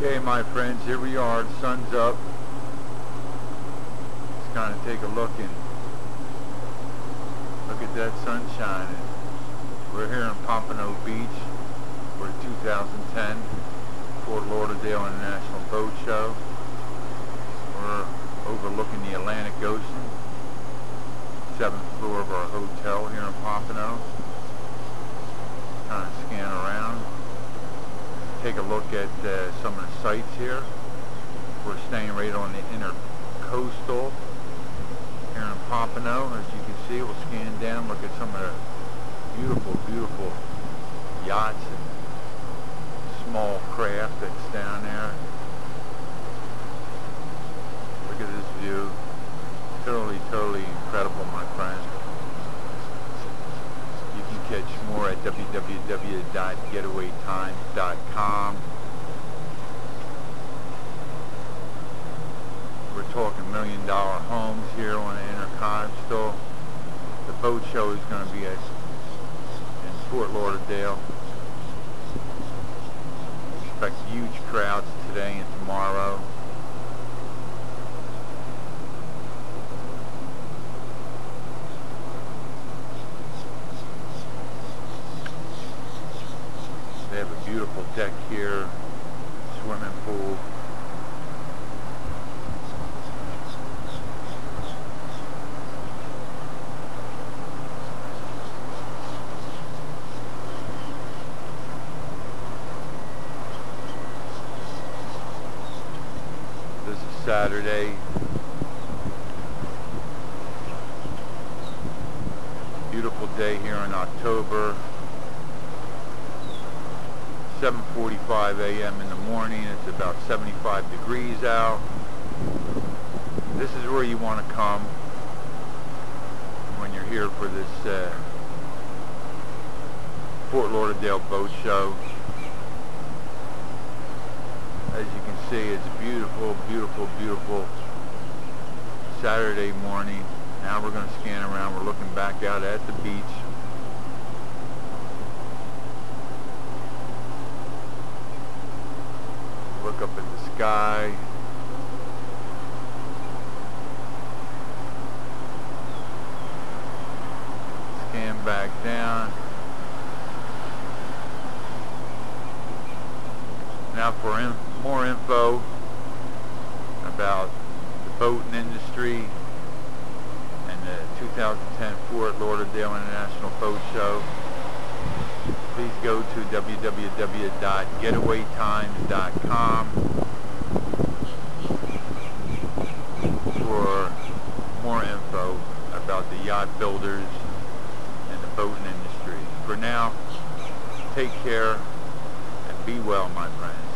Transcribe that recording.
Okay, my friends, here we are. The sun's up. Let's kind of take a look at that sun shining. We're here in Pompano Beach for the 2010 Fort Lauderdale International Boat Show. We're overlooking the Atlantic Ocean, 7th floor of our hotel here in Pompano. Kind of scan around, take a look at some of the sights here. We're staying right on the intercoastal here in Pompano. As you can see, we'll scan down, look at some of the beautiful, beautiful yachts and small craft that's down there. Look at this view. Totally incredible, my friend. You can catch more at www.getawaytimes.com. We're talking $1 million homes here on the Intercontinental. The boat show is going to be in Fort Lauderdale. Expect huge crowds today and tomorrow. They have a beautiful deck here, swimming pool. This is Saturday. Beautiful day here in October. 7:45 a.m. in the morning. It's about 75 degrees out. This is where you want to come when you're here for this Fort Lauderdale Boat Show. As you can see, it's beautiful, beautiful Saturday morning. Now we're going to scan around. We're looking back out at the beach. Look up at the sky. Scan back down. Now for more info about the boating industry and the 2010 Fort Lauderdale International Boat Show, please go to www.getawaytimes.com for more info about the yacht builders and the boating industry. For now, take care and be well, my friends.